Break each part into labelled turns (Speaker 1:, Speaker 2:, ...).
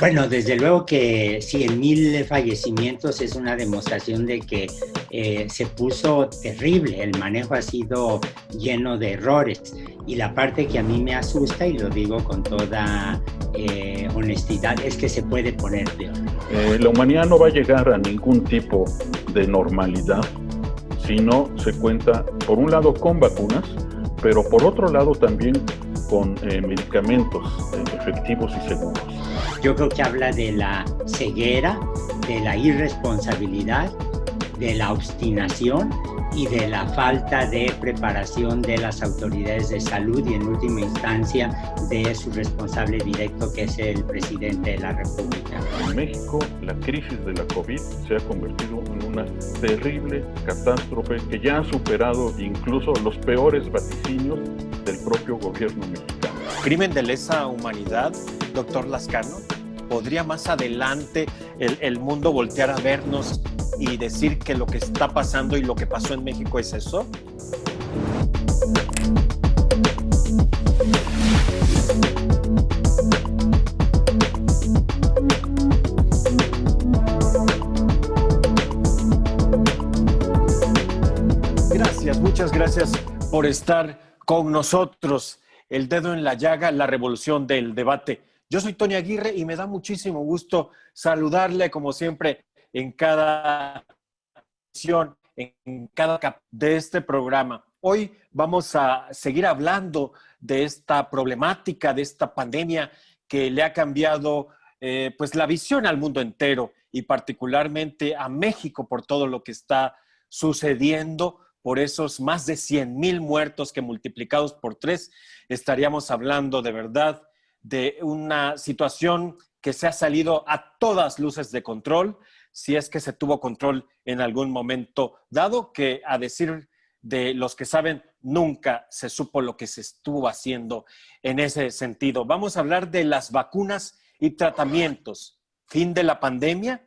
Speaker 1: Bueno, desde luego que 100,000 fallecimientos es una demostración de que se puso terrible, el manejo ha sido lleno de errores y la parte que a mí me asusta, y lo digo con toda honestidad, es que se puede poner peor.
Speaker 2: La humanidad no va a llegar a ningún tipo de normalidad si no se cuenta, por un lado, con vacunas, pero por otro lado también con medicamentos efectivos y seguros.
Speaker 1: Yo creo que habla de la ceguera, de la irresponsabilidad, de la obstinación y de la falta de preparación de las autoridades de salud y en última instancia de su responsable directo, que es el presidente de la República.
Speaker 2: En México, la crisis de la COVID se ha convertido en una terrible catástrofe que ya ha superado incluso los peores vaticinios del propio gobierno mexicano.
Speaker 3: ¿Crimen de lesa humanidad, doctor Lascano? ¿Podría más adelante el mundo voltear a vernos y decir que lo que está pasando y lo que pasó en México es eso? Gracias, muchas gracias por estar con nosotros. El dedo en la llaga, la revolución del debate. Yo soy Tony Aguirre y me da muchísimo gusto saludarle, como siempre, en cada edición, en cada capítulo de este programa. Hoy vamos a seguir hablando de esta problemática, de esta pandemia que le ha cambiado pues la visión al mundo entero y particularmente a México por todo lo que está sucediendo, por esos más de 100,000 muertos que multiplicados por 3 estaríamos hablando de verdad de una situación que se ha salido a todas luces de control, si es que se tuvo control en algún momento dado, que a decir de los que saben, nunca se supo lo que se estuvo haciendo en ese sentido. Vamos a hablar de las vacunas y tratamientos, fin de la pandemia,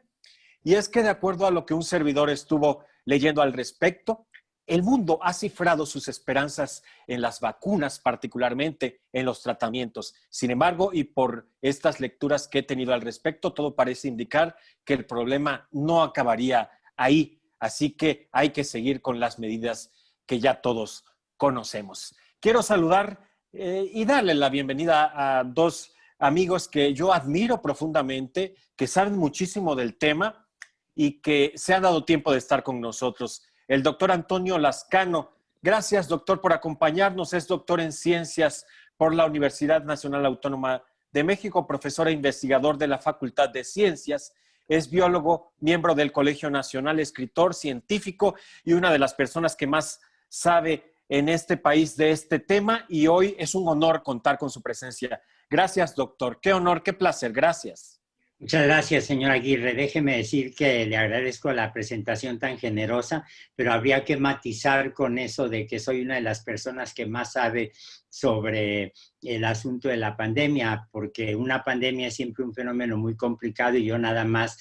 Speaker 3: y es que de acuerdo a lo que un servidor estuvo leyendo al respecto, el mundo ha cifrado sus esperanzas en las vacunas, particularmente en los tratamientos. Sin embargo, y por estas lecturas que he tenido al respecto, todo parece indicar que el problema no acabaría ahí. Así que hay que seguir con las medidas que ya todos conocemos. Quiero saludar y darle la bienvenida a dos amigos que yo admiro profundamente, que saben muchísimo del tema y que se han dado tiempo de estar con nosotros. El doctor Antonio Lascano. Gracias, doctor, por acompañarnos. Es doctor en ciencias por la Universidad Nacional Autónoma de México, profesor e investigador de la Facultad de Ciencias. Es biólogo, miembro del Colegio Nacional, escritor, científico y una de las personas que más sabe en este país de este tema. Y hoy es un honor contar con su presencia. Gracias, doctor. Qué honor, qué placer. Gracias.
Speaker 1: Muchas gracias, señor Aguirre. Déjeme decir que le agradezco la presentación tan generosa, pero habría que matizar con eso de que soy una de las personas que más sabe sobre el asunto de la pandemia, porque una pandemia es siempre un fenómeno muy complicado y yo nada más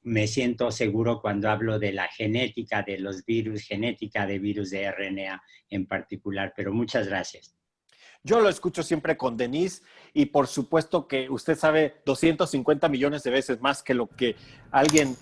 Speaker 1: me siento seguro cuando hablo de la genética de los virus, genética de virus de RNA en particular, pero muchas gracias.
Speaker 3: Yo lo escucho siempre con Denise y por supuesto que usted sabe 250 millones de veces más que lo que alguien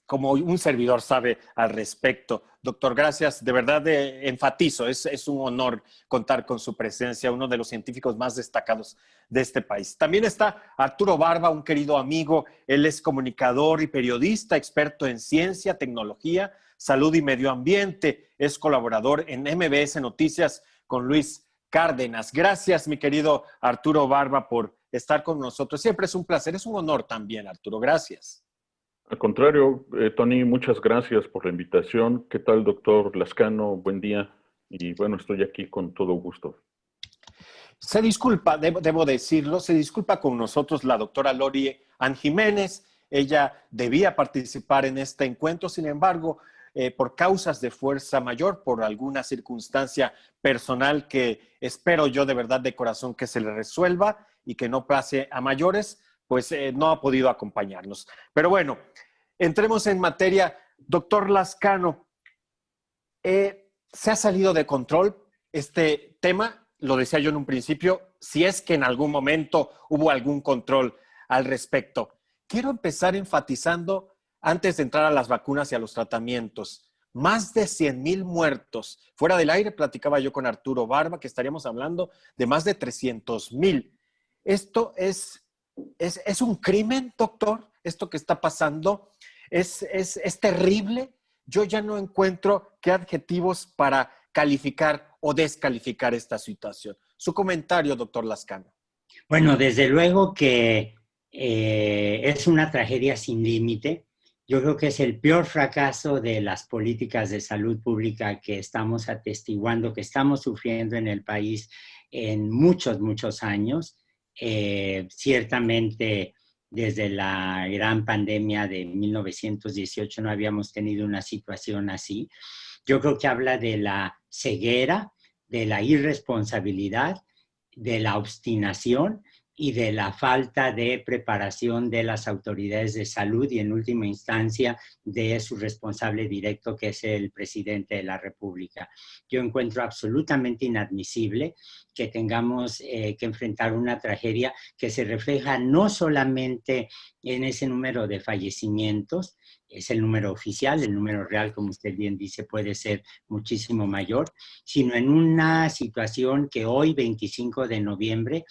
Speaker 3: como un servidor sabe al respecto. Doctor, gracias. De verdad enfatizo, es un honor contar con su presencia, uno de los científicos más destacados de este país. También está Arturo Barba, un querido amigo. Él es comunicador y periodista, experto en ciencia, tecnología, salud y medio ambiente. Es colaborador en MBS Noticias con Luis Cárdenas. Gracias, mi querido Arturo Barba, por estar con nosotros. Siempre es un placer, es un honor también, Arturo. Gracias.
Speaker 2: Al contrario, Tony, muchas gracias por la invitación. ¿Qué tal, doctor Lascano? Buen día. Y bueno, estoy aquí con todo gusto.
Speaker 3: Se disculpa, debo decirlo, se disculpa con nosotros la doctora Lori Ann Jiménez. Ella debía participar en este encuentro, sin embargo, por causas de fuerza mayor, por alguna circunstancia personal que espero yo de verdad de corazón que se le resuelva y que no pase a mayores, pues no ha podido acompañarnos. Pero bueno, entremos en materia. Doctor Lascano, ¿se ha salido de control este tema? Lo decía yo en un principio, si es que en algún momento hubo algún control al respecto. Quiero empezar enfatizando, antes de entrar a las vacunas y a los tratamientos, más de 100,000 muertos. Fuera del aire platicaba yo con Arturo Barba que estaríamos hablando de más de 300,000. ¿Esto es un crimen, doctor? ¿Esto que está pasando es terrible? Yo ya no encuentro qué adjetivos para calificar o descalificar esta situación. Su comentario, doctor Lascano.
Speaker 1: Bueno, desde luego que es una tragedia sin límite. Yo creo que es el peor fracaso de las políticas de salud pública que estamos atestiguando, que estamos sufriendo en el país en muchos, muchos años. Ciertamente, desde la gran pandemia de 1918 no habíamos tenido una situación así. Yo creo que habla de la ceguera, de la irresponsabilidad, de la obstinación y de la falta de preparación de las autoridades de salud y en última instancia de su responsable directo, que es el presidente de la República. Yo encuentro absolutamente inadmisible que tengamos que enfrentar una tragedia que se refleja no solamente en ese número de fallecimientos, es el número oficial, el número real, como usted bien dice, puede ser muchísimo mayor, sino en una situación que hoy, 25 de noviembre,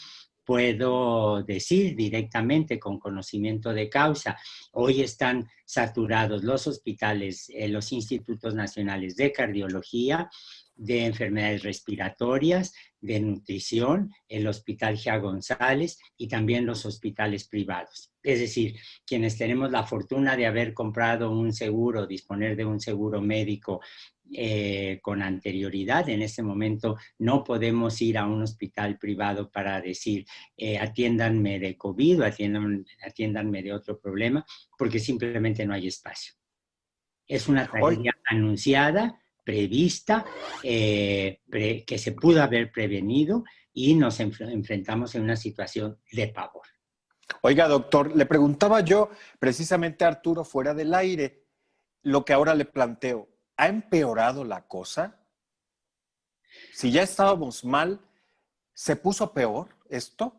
Speaker 1: puedo decir directamente con conocimiento de causa. Hoy están saturados los hospitales, los institutos nacionales de cardiología, de enfermedades respiratorias, de nutrición, el Hospital Gia González y también los hospitales privados. Es decir, quienes tenemos la fortuna de haber comprado un seguro, disponer de un seguro médico con anterioridad, en este momento no podemos ir a un hospital privado para decir atiéndanme de COVID o atiéndanme de otro problema, porque simplemente no hay espacio. Es una tragedia anunciada, prevista, que se pudo haber prevenido y nos enfrentamos en una situación de pavor.
Speaker 3: Oiga, doctor, le preguntaba yo precisamente a Arturo fuera del aire lo que ahora le planteo. ¿Ha empeorado la cosa? Si ya estábamos mal, ¿se puso peor esto?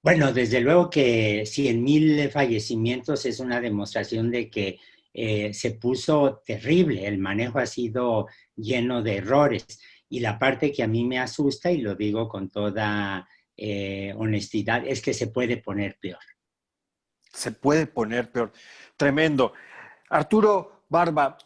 Speaker 1: Bueno, desde luego que 100,000 fallecimientos es una demostración de que se puso terrible. El manejo ha sido lleno de errores. Y la parte que a mí me asusta, y lo digo con toda honestidad, es que se puede poner peor.
Speaker 3: Se puede poner peor. Tremendo. Arturo Barba,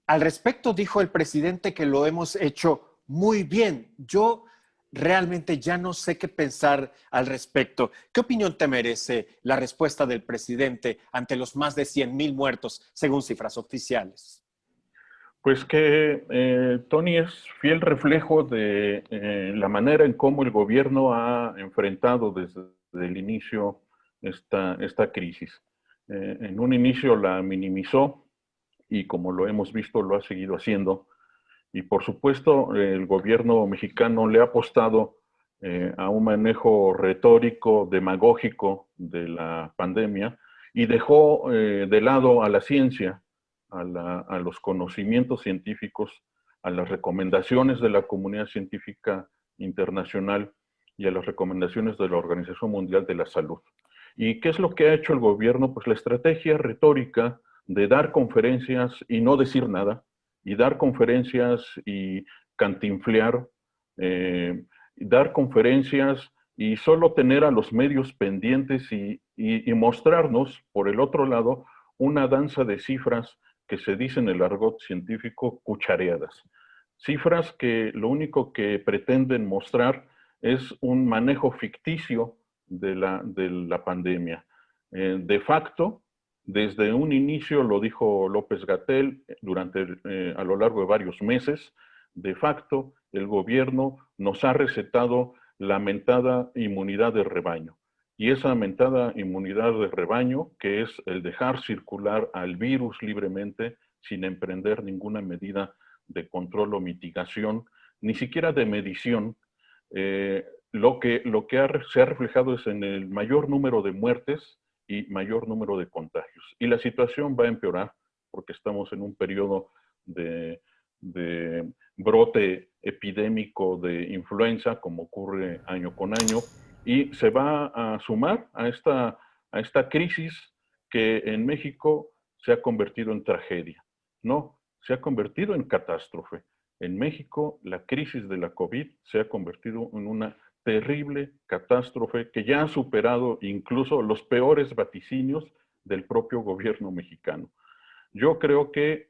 Speaker 3: al respecto dijo el presidente que lo hemos hecho muy bien. Yo realmente ya no sé qué pensar al respecto. ¿Qué opinión te merece la respuesta del presidente ante los más de 100,000 muertos, según cifras oficiales?
Speaker 2: Pues que Tony es fiel reflejo de la manera en cómo el gobierno ha enfrentado desde el inicio esta crisis. En un inicio la minimizó y como lo hemos visto lo ha seguido haciendo. Y por supuesto el gobierno mexicano le ha apostado a un manejo retórico, demagógico de la pandemia y dejó de lado a la ciencia, a los conocimientos científicos, a las recomendaciones de la comunidad científica internacional y a las recomendaciones de la Organización Mundial de la Salud. ¿Y qué es lo que ha hecho el gobierno? Pues la estrategia retórica de dar conferencias y no decir nada, y dar conferencias y cantinflear, dar conferencias y solo tener a los medios pendientes y mostrarnos, por el otro lado, una danza de cifras que se dice en el argot científico cuchareadas. Cifras que lo único que pretenden mostrar es un manejo ficticio de la pandemia. De facto, desde un inicio, lo dijo López-Gatell a lo largo de varios meses, de facto, el gobierno nos ha recetado la mentada inmunidad de rebaño. Y esa mentada inmunidad de rebaño, que es el dejar circular al virus libremente sin emprender ninguna medida de control o mitigación, ni siquiera de medición, lo que se ha reflejado es en el mayor número de muertes y mayor número de contagios. Y la situación va a empeorar porque estamos en un periodo de brote epidémico de influenza, como ocurre año con año, y se va a sumar a esta a esta crisis que en México se ha convertido en tragedia. No, se ha convertido en catástrofe. En México, la crisis de la COVID se ha convertido en una terrible catástrofe que ya ha superado incluso los peores vaticinios del propio gobierno mexicano. Yo creo que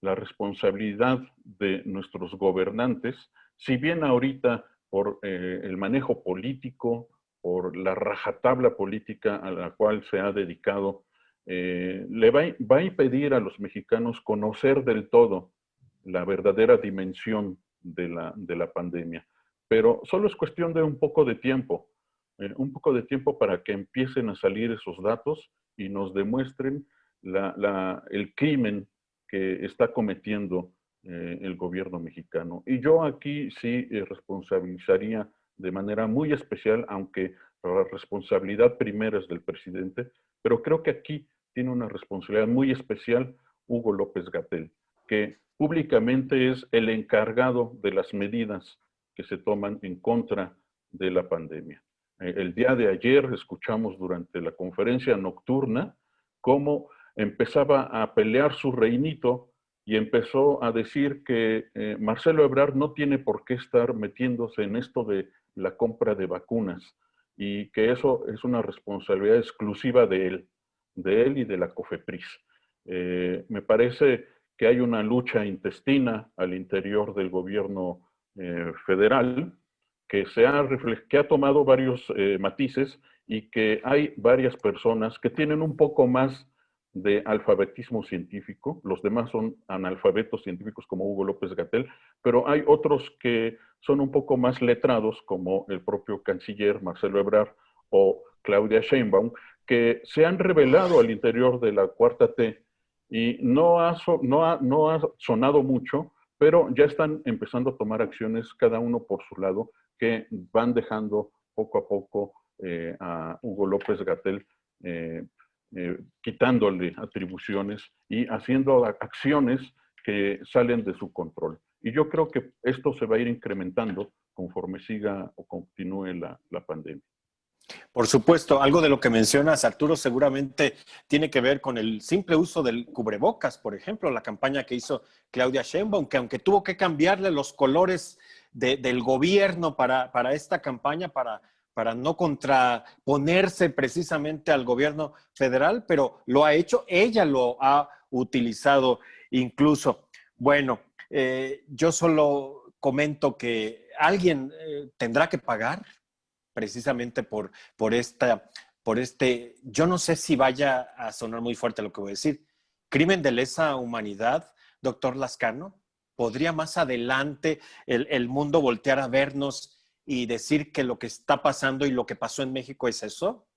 Speaker 2: la responsabilidad de nuestros gobernantes, si bien ahorita por el manejo político, por la rajatabla política a la cual se ha dedicado, le va a impedir a los mexicanos conocer del todo la verdadera dimensión de la pandemia. Pero solo es cuestión de un poco de tiempo para que empiecen a salir esos datos y nos demuestren el crimen que está cometiendo el gobierno mexicano. Y yo aquí sí responsabilizaría de manera muy especial, aunque la responsabilidad primera es del presidente, pero creo que aquí tiene una responsabilidad muy especial Hugo López-Gatell, que públicamente es el encargado de las medidas que se toman en contra de la pandemia. El día de ayer escuchamos durante la conferencia nocturna cómo empezaba a pelear su reinito y empezó a decir que Marcelo Ebrard no tiene por qué estar metiéndose en esto de la compra de vacunas y que eso es una responsabilidad exclusiva de él y de la COFEPRIS. Me parece que hay una lucha intestina al interior del gobierno federal que ha tomado varios matices y que hay varias personas que tienen un poco más de alfabetismo científico, los demás son analfabetos científicos como Hugo López-Gatell, pero hay otros que son un poco más letrados como el propio canciller Marcelo Ebrard o Claudia Sheinbaum, que se han revelado al interior de la Cuarta T y no ha sonado mucho, pero ya están empezando a tomar acciones cada uno por su lado que van dejando poco a poco a Hugo López-Gatell quitándole atribuciones y haciendo acciones que salen de su control. Y yo creo que esto se va a ir incrementando conforme siga o continúe la pandemia.
Speaker 3: Por supuesto, algo de lo que mencionas, Arturo, seguramente tiene que ver con el simple uso del cubrebocas, por ejemplo, la campaña que hizo Claudia Sheinbaum, que aunque tuvo que cambiarle los colores del gobierno para esta campaña, para no contraponerse precisamente al gobierno federal, pero lo ha hecho, ella lo ha utilizado incluso. Bueno, yo solo comento que alguien tendrá que pagar precisamente por este, yo no sé si vaya a sonar muy fuerte lo que voy a decir, crimen de lesa humanidad, doctor Lascano. ¿Podría más adelante el mundo voltear a vernos y decir que lo que está pasando y lo que pasó en México es eso?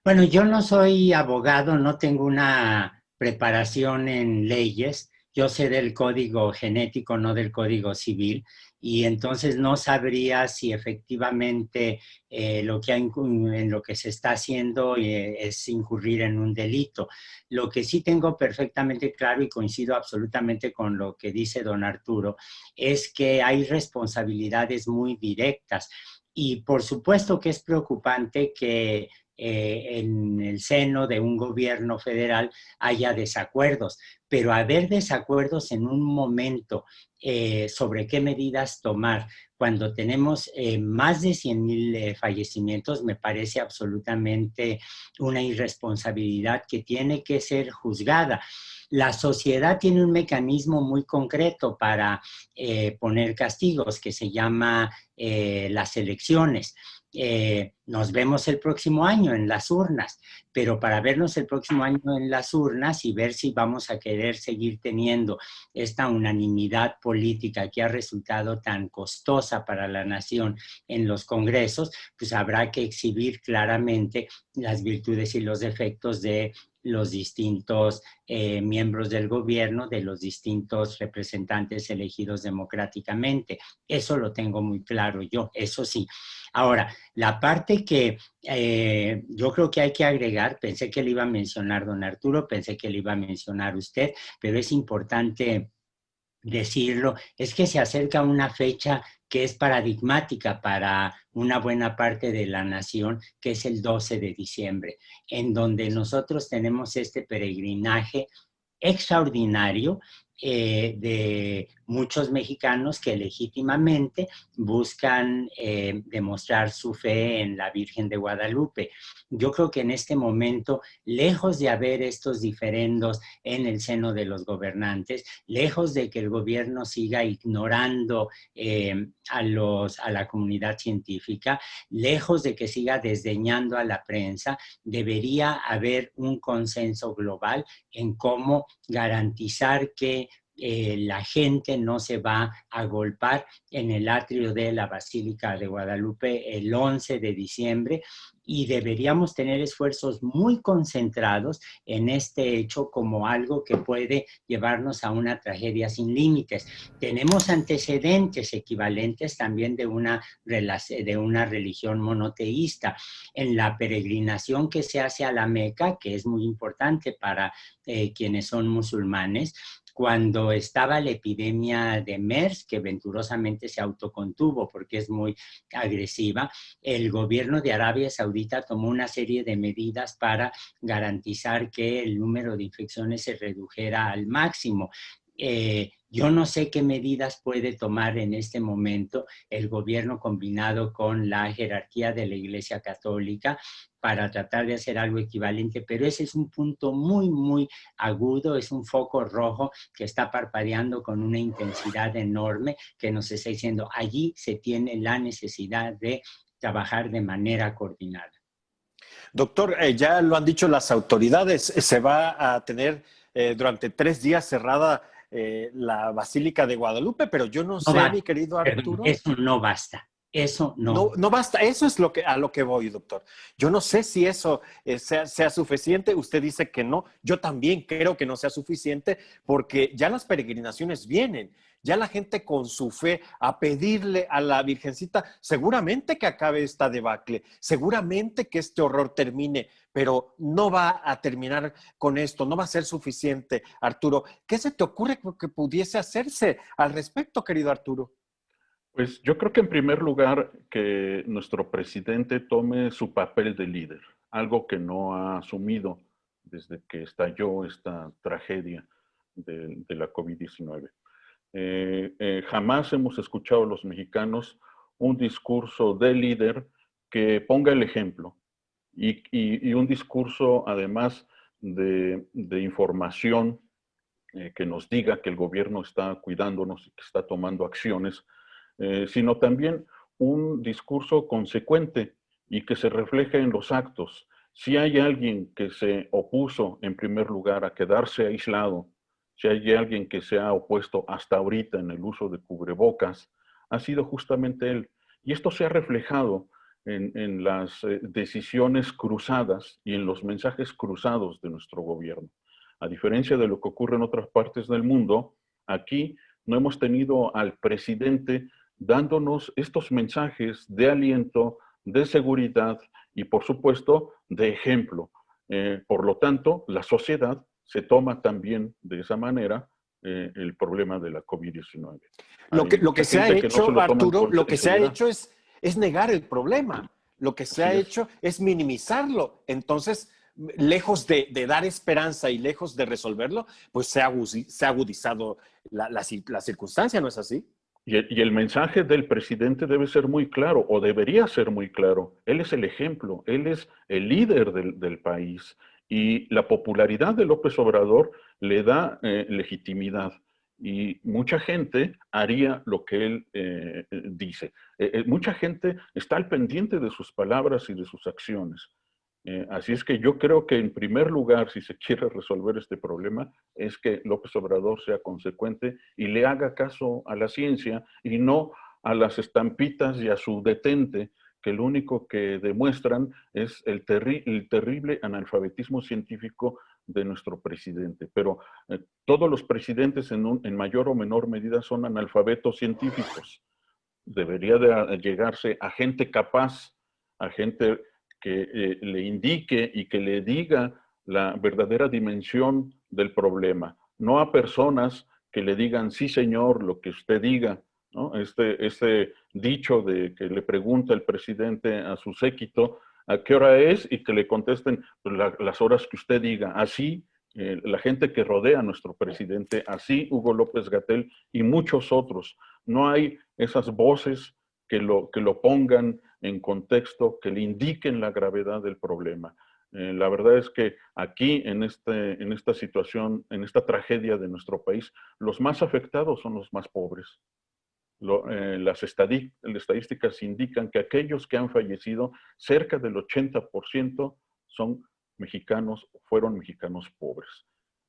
Speaker 1: Bueno, yo no soy abogado, no tengo una preparación en leyes. Yo sé del código genético, no del código civil, y entonces no sabría si efectivamente en lo que se está haciendo es incurrir en un delito. Lo que sí tengo perfectamente claro y coincido absolutamente con lo que dice don Arturo, es que hay responsabilidades muy directas. Y por supuesto que es preocupante que en el seno de un gobierno federal haya desacuerdos, pero haber desacuerdos en un momento sobre qué medidas tomar cuando tenemos más de 100,000 fallecimientos me parece absolutamente una irresponsabilidad que tiene que ser juzgada. La sociedad tiene un mecanismo muy concreto para poner castigos que se llama las elecciones. Nos vemos el próximo año en las urnas, pero para vernos el próximo año en las urnas y ver si vamos a querer seguir teniendo esta unanimidad política que ha resultado tan costosa para la nación en los congresos, pues habrá que exhibir claramente las virtudes y los defectos de los distintos miembros del gobierno, de los distintos representantes elegidos democráticamente. Eso lo tengo muy claro yo, eso sí. Ahora, la parte que yo creo que hay que agregar, pensé que le iba a mencionar don Arturo, pensé que le iba a mencionar usted, pero es importante decirlo, es que se acerca una fecha que es paradigmática para una buena parte de la nación, que es el 12 de diciembre, en donde nosotros tenemos este peregrinaje extraordinario de muchos mexicanos que legítimamente buscan demostrar su fe en la Virgen de Guadalupe. Yo creo que en este momento, lejos de haber estos diferendos en el seno de los gobernantes, lejos de que el gobierno siga ignorando a la comunidad científica, lejos de que siga desdeñando a la prensa, debería haber un consenso global en cómo garantizar que la gente no se va a agolpar en el atrio de la Basílica de Guadalupe el 11 de diciembre, y deberíamos tener esfuerzos muy concentrados en este hecho como algo que puede llevarnos a una tragedia sin límites. Tenemos antecedentes equivalentes también de una religión monoteísta. En la peregrinación que se hace a la Meca, que es muy importante para quienes son musulmanes, cuando estaba la epidemia de MERS, que venturosamente se autocontuvo porque es muy agresiva, el gobierno de Arabia Saudita tomó una serie de medidas para garantizar que el número de infecciones se redujera al máximo. Yo no sé qué medidas puede tomar en este momento el gobierno combinado con la jerarquía de la Iglesia Católica para tratar de hacer algo equivalente, pero ese es un punto muy, muy agudo, es un foco rojo que está parpadeando con una intensidad enorme que nos está diciendo, allí se tiene la necesidad de trabajar de manera coordinada.
Speaker 3: Doctor, ya lo han dicho las autoridades, se va a tener durante 3 días cerrada la Basílica de Guadalupe, pero yo no sé,
Speaker 1: Basta,
Speaker 3: mi querido
Speaker 1: perdón,
Speaker 3: Arturo.
Speaker 1: eso no basta, eso
Speaker 3: No,
Speaker 1: no.
Speaker 3: no basta, eso es a lo que voy, doctor. Yo no sé si eso sea suficiente, usted dice que no, yo también creo que no sea suficiente porque ya las peregrinaciones vienen, ya la gente con su fe a pedirle a la Virgencita, seguramente que acabe esta debacle, seguramente que este horror termine, pero no va a terminar con esto, no va a ser suficiente, Arturo. ¿Qué se te ocurre que pudiese hacerse al respecto, querido Arturo?
Speaker 2: Pues yo creo que en primer lugar que nuestro presidente tome su papel de líder, algo que no ha asumido desde que estalló esta tragedia de la COVID-19. Jamás hemos escuchado a los mexicanos un discurso de líder que ponga el ejemplo y un discurso además de información que nos diga que el gobierno está cuidándonos y que está tomando acciones, sino también un discurso consecuente y que se refleje en los actos. Si hay alguien que se opuso en primer lugar a quedarse aislado, si hay alguien que se ha opuesto hasta ahorita en el uso de cubrebocas, ha sido justamente él. Y esto se ha reflejado en las decisiones cruzadas y en los mensajes cruzados de nuestro gobierno. A diferencia de lo que ocurre en otras partes del mundo, aquí no hemos tenido al presidente dándonos estos mensajes de aliento, de seguridad y, por supuesto, de ejemplo. Por lo tanto, la sociedad se toma también de esa manera el problema de la COVID-19.
Speaker 3: Lo que se ha hecho,
Speaker 2: no
Speaker 3: Arturo, lo que se ha
Speaker 2: seriedad.
Speaker 3: hecho es negar el problema. Lo que se ha hecho es minimizarlo. Entonces, lejos de dar esperanza y lejos de resolverlo, pues se ha agudizado la circunstancia, ¿no es así?
Speaker 2: Y el mensaje del presidente debe ser muy claro, o debería ser muy claro. Él es el ejemplo, él es el líder del país. Y la popularidad de López Obrador le da legitimidad. Y mucha gente haría lo que él dice. Mucha gente está al pendiente de sus palabras y de sus acciones. Así es que yo creo que en primer lugar, si se quiere resolver este problema, es que López Obrador sea consecuente y le haga caso a la ciencia y no a las estampitas y a su detente, que lo único que demuestran es el terrible analfabetismo científico de nuestro presidente. Pero todos los presidentes en mayor o menor medida son analfabetos científicos. Debería de llegarse a gente capaz, a gente que le indique y que le diga la verdadera dimensión del problema, no a personas que le digan, sí señor, lo que usted diga, ¿no? Este dicho de que le pregunta el presidente a su séquito a qué hora es y que le contesten pues, las horas que usted diga. Así, la gente que rodea a nuestro presidente, así Hugo López-Gatell y muchos otros. No hay esas voces que lo pongan en contexto, que le indiquen la gravedad del problema. La verdad es que aquí, en esta situación, en esta tragedia de nuestro país, los más afectados son los más pobres. Las estadísticas indican que aquellos que han fallecido, cerca del 80% son mexicanos, fueron mexicanos pobres.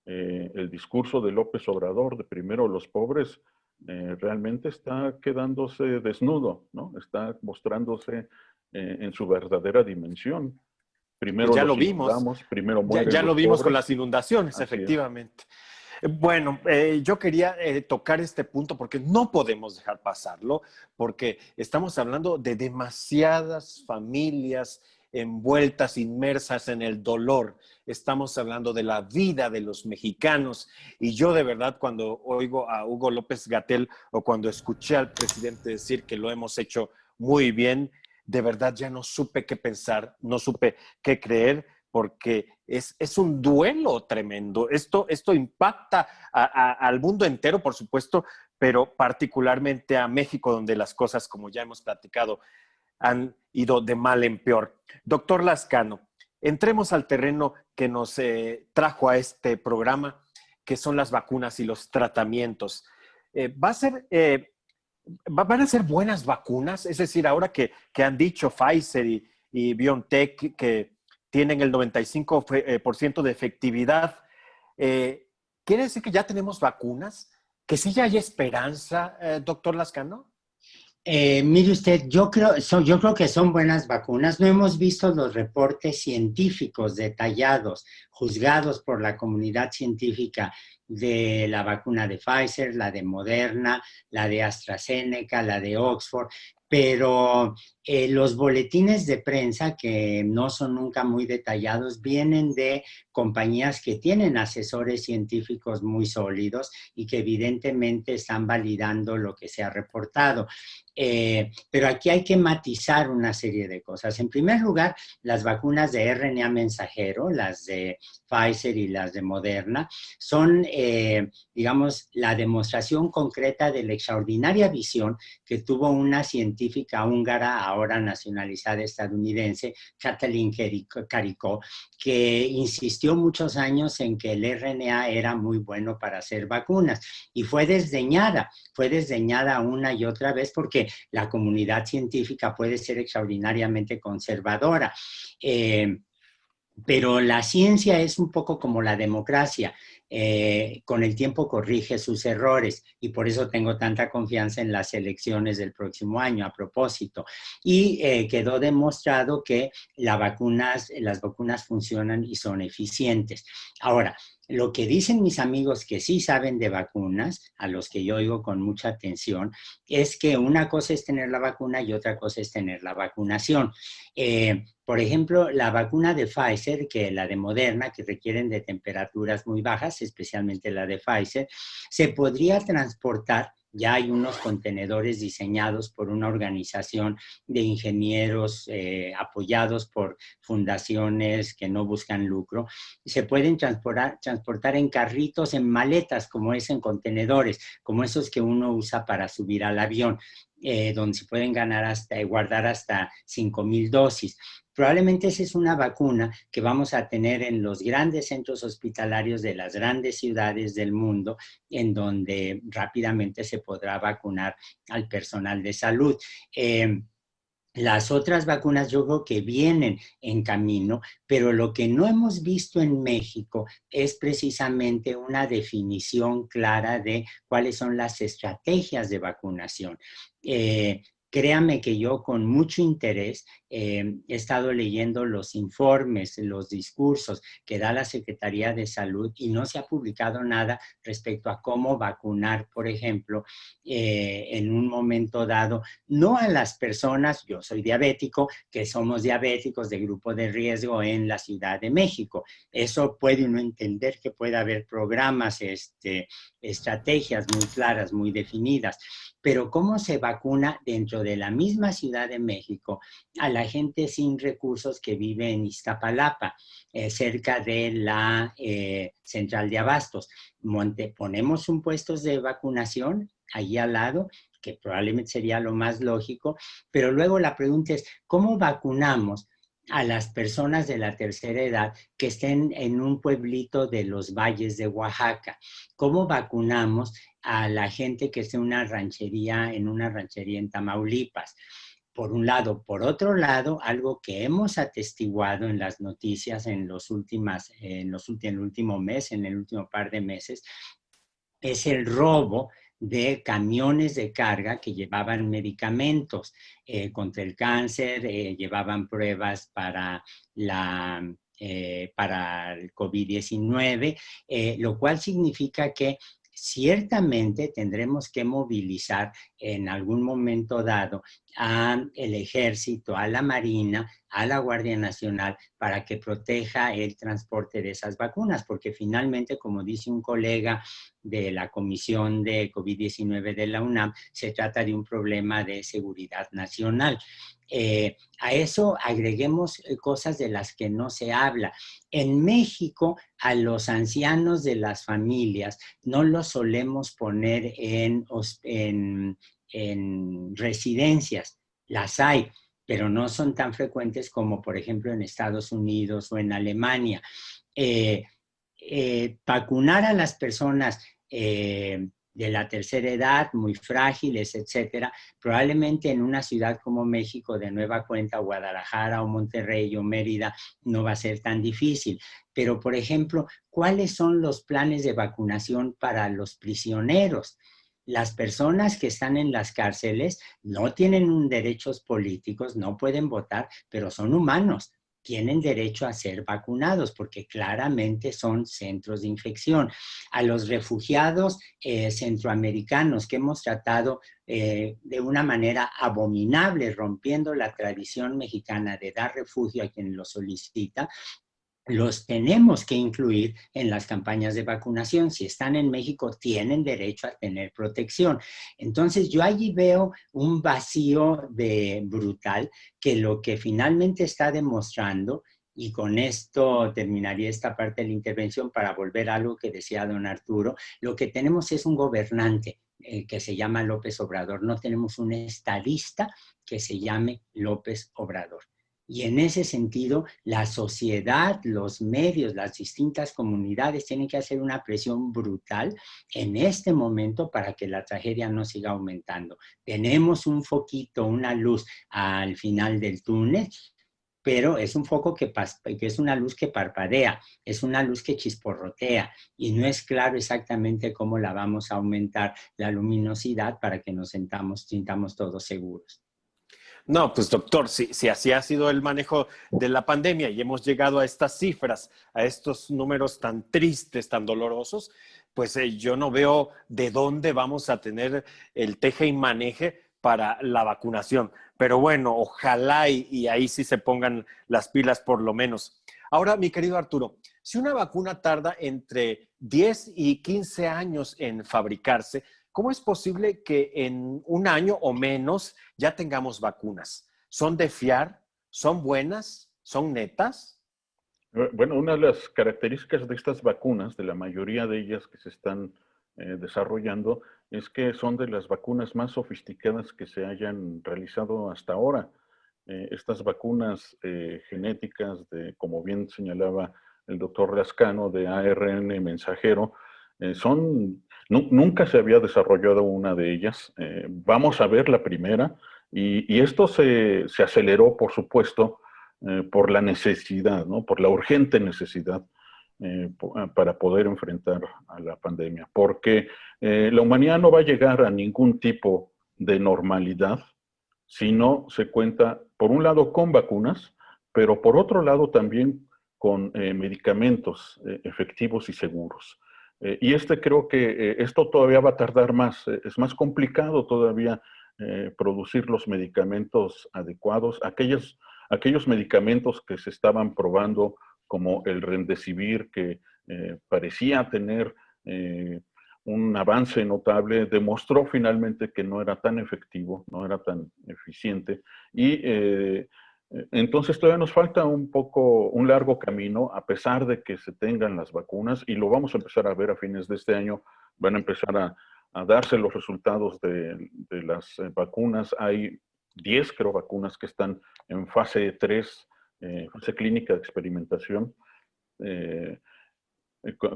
Speaker 2: El discurso de López Obrador, de primero los pobres, realmente está quedándose desnudo, ¿no? Está mostrándose en su verdadera dimensión. Primero
Speaker 3: Pues ya
Speaker 2: los
Speaker 3: lo vimos,
Speaker 2: inundamos, primero mueren
Speaker 3: ya
Speaker 2: los
Speaker 3: lo vimos
Speaker 2: pobres.
Speaker 3: con las inundaciones,
Speaker 2: Así
Speaker 3: efectivamente. Bueno, yo quería tocar este punto porque no podemos dejar pasarlo, porque estamos hablando de demasiadas familias envueltas, inmersas en el dolor. Estamos hablando de la vida de los mexicanos. Y yo de verdad, cuando oigo a Hugo López-Gatell o cuando escuché al presidente decir que lo hemos hecho muy bien, de verdad ya no supe qué pensar, no supe qué creer, porque es un duelo tremendo. Esto impacta al mundo entero, por supuesto, pero particularmente a México, donde las cosas, como ya hemos platicado, han ido de mal en peor. Doctor Lascano, entremos al terreno que nos trajo a este programa, que son las vacunas y los tratamientos. ¿Van a ser buenas vacunas? Es decir, ahora que han dicho Pfizer y BioNTech que tienen el 95% de efectividad, ¿quiere decir que ya tenemos vacunas? ¿Que sí ya hay esperanza, doctor Lascano?
Speaker 1: Mire usted, yo creo que son buenas vacunas. No hemos visto los reportes científicos detallados, juzgados por la comunidad científica de la vacuna de Pfizer, la de Moderna, la de AstraZeneca, la de Oxford, pero los boletines de prensa, que no son nunca muy detallados, vienen de compañías que tienen asesores científicos muy sólidos y que evidentemente están validando lo que se ha reportado. Pero aquí hay que matizar una serie de cosas. En primer lugar, las vacunas de RNA mensajero, las de Pfizer y las de Moderna, son, digamos, la demostración concreta de la extraordinaria visión que tuvo una científica húngara, ahora nacionalizada estadounidense, Katalin Karikó, que insistió muchos años en que el RNA era muy bueno para hacer vacunas y fue desdeñada una y otra vez porque la comunidad científica puede ser extraordinariamente conservadora. Pero la ciencia es un poco como la democracia. Con el tiempo corrige sus errores y por eso tengo tanta confianza en las elecciones del próximo año a propósito. Y quedó demostrado que las vacunas funcionan y son eficientes. Ahora, lo que dicen mis amigos que sí saben de vacunas, a los que yo oigo con mucha atención, es que una cosa es tener la vacuna y otra cosa es tener la vacunación. Por ejemplo, la vacuna de Pfizer, que la de Moderna, que requieren de temperaturas muy bajas, especialmente la de Pfizer, se podría transportar. Ya hay unos contenedores diseñados por una organización de ingenieros apoyados por fundaciones que no buscan lucro. Se pueden transportar en carritos, en maletas, como es en contenedores, como esos que uno usa para subir al avión, donde se pueden guardar hasta 5,000 dosis. Probablemente esa es una vacuna que vamos a tener en los grandes centros hospitalarios de las grandes ciudades del mundo, en donde rápidamente se podrá vacunar al personal de salud. Las otras vacunas yo creo que vienen en camino, pero lo que no hemos visto en México es precisamente una definición clara de cuáles son las estrategias de vacunación. Créame que yo con mucho interés he estado leyendo los informes, los discursos que da la Secretaría de Salud y no se ha publicado nada respecto a cómo vacunar, por ejemplo, en un momento dado, no a las personas, yo soy diabético, que somos diabéticos de grupo de riesgo en la Ciudad de México. Eso puede uno entender que puede haber programas, estrategias muy claras, muy definidas, pero cómo se vacuna dentro de la misma Ciudad de México a la gente sin recursos que vive en Iztapalapa, cerca de la central de abastos. Ponemos un puesto de vacunación allí al lado, que probablemente sería lo más lógico, pero luego la pregunta es, ¿cómo vacunamos a las personas de la tercera edad que estén en un pueblito de los valles de Oaxaca? ¿Cómo vacunamos a la gente que esté en una ranchería en Tamaulipas? Por un lado. Por otro lado, algo que hemos atestiguado en las noticias en el último mes, en el último par de meses, es el robo de camiones de carga que llevaban medicamentos contra el cáncer, llevaban pruebas para el COVID-19, lo cual significa que ciertamente tendremos que movilizar en algún momento dado al Ejército, a la Marina, a la Guardia Nacional para que proteja el transporte de esas vacunas, porque finalmente, como dice un colega de la Comisión de COVID-19 de la UNAM, se trata de un problema de seguridad nacional. A eso agreguemos cosas de las que no se habla. En México, a los ancianos de las familias no los solemos poner en residencias. Las hay, pero no son tan frecuentes como, por ejemplo, en Estados Unidos o en Alemania. Vacunar a las personas de la tercera edad, muy frágiles, etcétera, probablemente en una ciudad como México, de nueva cuenta, Guadalajara o Monterrey o Mérida, no va a ser tan difícil. Pero, por ejemplo, ¿cuáles son los planes de vacunación para los prisioneros? Las personas que están en las cárceles no tienen derechos políticos, no pueden votar, pero son humanos. Tienen derecho a ser vacunados porque claramente son centros de infección. A los refugiados centroamericanos que hemos tratado de una manera abominable, rompiendo la tradición mexicana de dar refugio a quien lo solicita, los tenemos que incluir en las campañas de vacunación. Si están en México, tienen derecho a tener protección. Entonces, yo allí veo un vacío brutal que lo que finalmente está demostrando, y con esto terminaría esta parte de la intervención para volver a algo que decía don Arturo, lo que tenemos es un gobernante que se llama López Obrador. No tenemos un estadista que se llame López Obrador. Y en ese sentido, la sociedad, los medios, las distintas comunidades tienen que hacer una presión brutal en este momento para que la tragedia no siga aumentando. Tenemos un foquito, una luz al final del túnel, pero es un foco que es una luz que parpadea, es una luz que chisporrotea y no es claro exactamente cómo la vamos a aumentar la luminosidad para que nos sintamos todos seguros.
Speaker 3: No, pues doctor, si así ha sido el manejo de la pandemia y hemos llegado a estas cifras, a estos números tan tristes, tan dolorosos, pues yo no veo de dónde vamos a tener el teje y maneje para la vacunación. Pero bueno, ojalá y ahí sí se pongan las pilas por lo menos. Ahora, mi querido Arturo, si una vacuna tarda entre 10 y 15 años en fabricarse, ¿cómo es posible que en un año o menos ya tengamos vacunas? ¿Son de fiar? ¿Son buenas? ¿Son netas?
Speaker 2: Bueno, una de las características de estas vacunas, de la mayoría de ellas que se están desarrollando, es que son de las vacunas más sofisticadas que se hayan realizado hasta ahora. Estas vacunas genéticas, como bien señalaba el doctor Lascano, de ARN mensajero, nunca se había desarrollado una de ellas. Vamos a ver la primera, y esto se aceleró, por supuesto, por la necesidad, ¿no? Por la urgente necesidad para poder enfrentar a la pandemia. Porque la humanidad no va a llegar a ningún tipo de normalidad sino se cuenta, por un lado, con vacunas, pero por otro lado también con medicamentos efectivos y seguros. Y creo que esto todavía va a tardar más, es más complicado todavía producir los medicamentos adecuados, aquellos medicamentos que se estaban probando como el Remdesivir, que parecía tener un avance notable, demostró finalmente que no era tan efectivo, no era tan eficiente, y entonces todavía nos falta un largo camino, a pesar de que se tengan las vacunas, y lo vamos a empezar a ver a fines de este año. Van a empezar a darse los resultados de las vacunas. Hay 10, creo, vacunas que están en fase 3, fase clínica de experimentación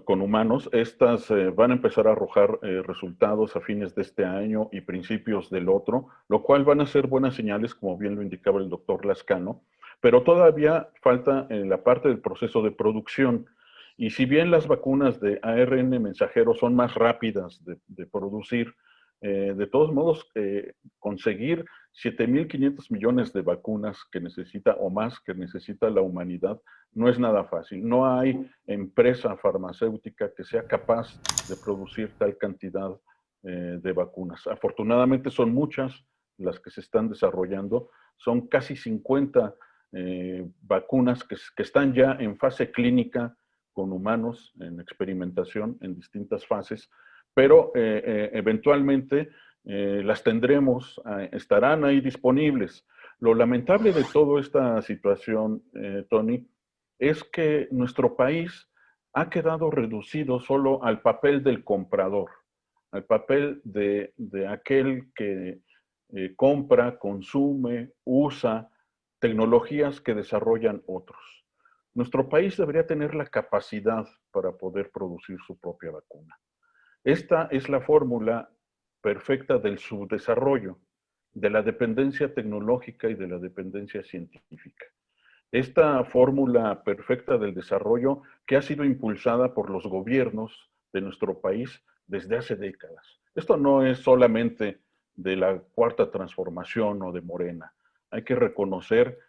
Speaker 2: con humanos. Estas van a empezar a arrojar resultados a fines de este año y principios del otro, lo cual van a ser buenas señales, como bien lo indicaba el doctor Lascano, pero todavía falta la parte del proceso de producción. Y si bien las vacunas de ARN mensajero son más rápidas de producir, de todos modos, conseguir 7.500 millones de vacunas que necesita, o más que necesita la humanidad, no es nada fácil. No hay empresa farmacéutica que sea capaz de producir tal cantidad de vacunas. Afortunadamente son muchas las que se están desarrollando. Son casi 50 vacunas que están ya en fase clínica con humanos, en experimentación, en distintas fases, pero eventualmente las tendremos, estarán ahí disponibles. Lo lamentable de toda esta situación, Tony, es que nuestro país ha quedado reducido solo al papel del comprador, al papel de aquel que compra, consume, usa tecnologías que desarrollan otros. Nuestro país debería tener la capacidad para poder producir su propia vacuna. Esta es la fórmula perfecta del subdesarrollo, de la dependencia tecnológica y de la dependencia científica. Esta fórmula perfecta del desarrollo que ha sido impulsada por los gobiernos de nuestro país desde hace décadas. Esto no es solamente de la Cuarta Transformación o de Morena. Hay que reconocer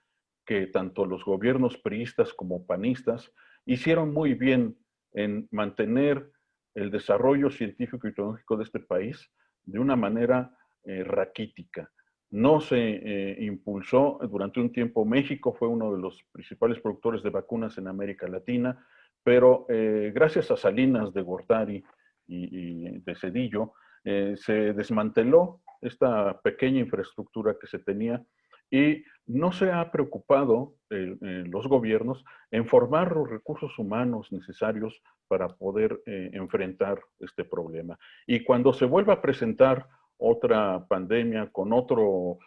Speaker 2: que tanto los gobiernos priistas como panistas hicieron muy bien en mantener el desarrollo científico y tecnológico de este país de una manera raquítica. No se impulsó durante un tiempo. México fue uno de los principales productores de vacunas en América Latina, pero gracias a Salinas de Gortari y de Zedillo, se desmanteló esta pequeña infraestructura que se tenía y no se ha preocupado los gobiernos en formar los recursos humanos necesarios para poder enfrentar este problema. Y cuando se vuelva a presentar otra pandemia con otro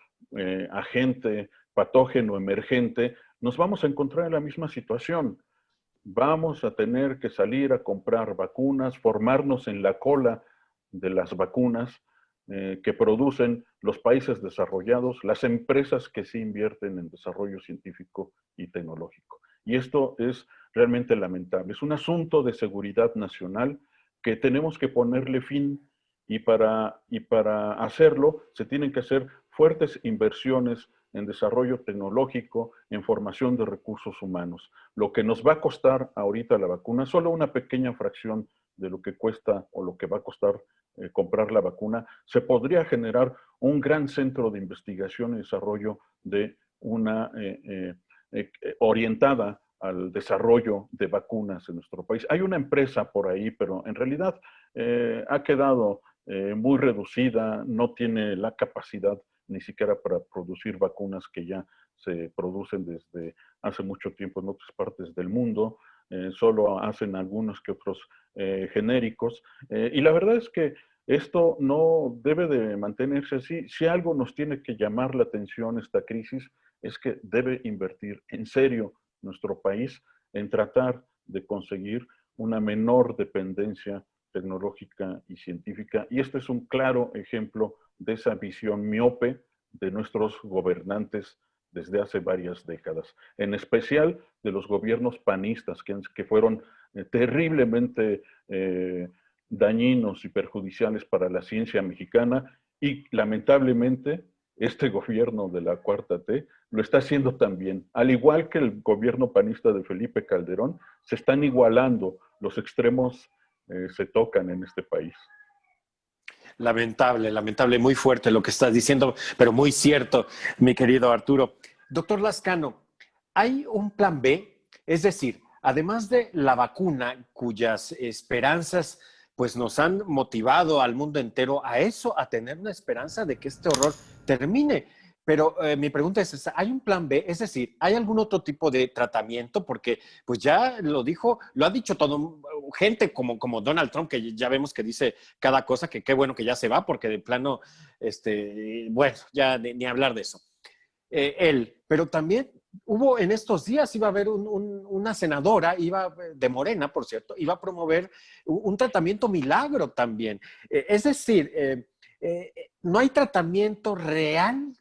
Speaker 2: agente patógeno emergente, nos vamos a encontrar en la misma situación. Vamos a tener que salir a comprar vacunas, formarnos en la cola de las vacunas que producen los países desarrollados, las empresas que sí invierten en desarrollo científico y tecnológico. Y esto es realmente lamentable. Es un asunto de seguridad nacional que tenemos que ponerle fin, y para hacerlo se tienen que hacer fuertes inversiones en desarrollo tecnológico, en formación de recursos humanos. Lo que nos va a costar ahorita la vacuna, solo una pequeña fracción de lo que cuesta o lo que va a costar comprar la vacuna, se podría generar un gran centro de investigación y desarrollo de una orientada al desarrollo de vacunas en nuestro país. Hay una empresa por ahí, pero en realidad ha quedado muy reducida, no tiene la capacidad ni siquiera para producir vacunas que ya se producen desde hace mucho tiempo en otras partes del mundo. Solo hacen algunos que otros genéricos. Y la verdad es que esto no debe de mantenerse así. Si algo nos tiene que llamar la atención esta crisis, es que debe invertir en serio nuestro país en tratar de conseguir una menor dependencia tecnológica y científica. Y este es un claro ejemplo de esa visión miope de nuestros gobernantes desde hace varias décadas, en especial de los gobiernos panistas que fueron terriblemente dañinos y perjudiciales para la ciencia mexicana y lamentablemente este gobierno de la Cuarta T lo está haciendo también. Al igual que el gobierno panista de Felipe Calderón, se están igualando, los extremos se tocan en este país.
Speaker 3: Lamentable, lamentable, muy fuerte lo que estás diciendo, pero muy cierto, mi querido Arturo. Doctor Lascano, ¿hay un plan B? Es decir, además de la vacuna, cuyas esperanzas pues nos han motivado al mundo entero a eso, a tener una esperanza de que este horror termine. Pero mi pregunta es esta, ¿hay un plan B? Es decir, ¿hay algún otro tipo de tratamiento? Porque pues ya lo ha dicho todo, gente como Donald Trump, que ya vemos que dice cada cosa, que qué bueno que ya se va, porque de plano, bueno, ya ni hablar de eso. Pero también hubo en estos días, iba a haber una senadora, de Morena, por cierto, iba a promover un tratamiento milagro también. Es decir, no hay tratamiento real,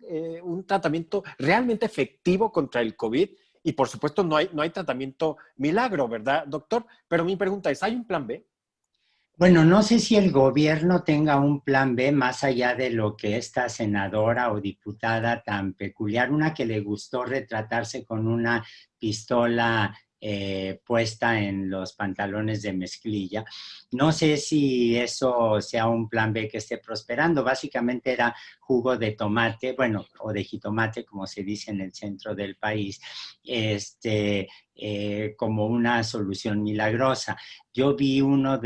Speaker 3: un tratamiento realmente efectivo contra el COVID y por supuesto no hay tratamiento milagro, ¿verdad, doctor? Pero mi pregunta es, ¿hay un plan B?
Speaker 1: Bueno, no sé si el gobierno tenga un plan B más allá de lo que esta senadora o diputada tan peculiar, una que le gustó retratarse con una pistola puesta en los pantalones de mezclilla. No sé si eso sea un plan B que esté prosperando. Básicamente era jugo de tomate, bueno, o de jitomate, como se dice en el centro del país, como una solución milagrosa. Yo no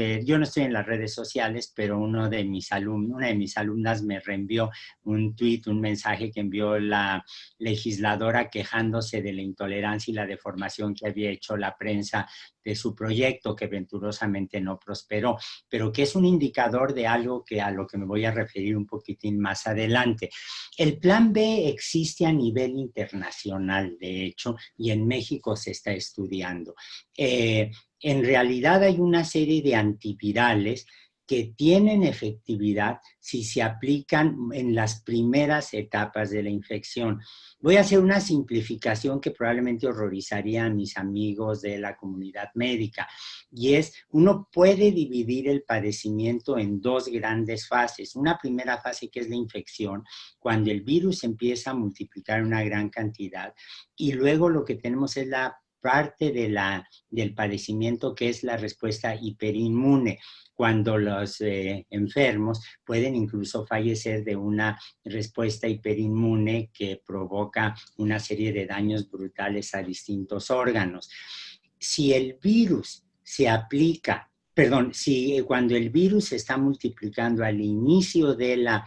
Speaker 1: estoy en las redes sociales, pero una de mis alumnas me reenvió un tuit, un mensaje que envió la legisladora quejándose de la intolerancia y la deformación que había hecho la prensa de su proyecto, que venturosamente no prosperó, pero que es un indicador de algo a lo que me voy a referir un poquitín más adelante. El plan B existe a nivel internacional, de hecho, y en México se está estudiando. En realidad hay una serie de antivirales que tienen efectividad si se aplican en las primeras etapas de la infección. Voy a hacer una simplificación que probablemente horrorizaría a mis amigos de la comunidad médica, y uno puede dividir el padecimiento en dos grandes fases. Una primera fase que es la infección, cuando el virus empieza a multiplicar una gran cantidad, y luego lo que tenemos es la parte del padecimiento que es la respuesta hiperinmune, cuando los enfermos pueden incluso fallecer de una respuesta hiperinmune que provoca una serie de daños brutales a distintos órganos. Si el virus se aplica, cuando el virus se está multiplicando al inicio de la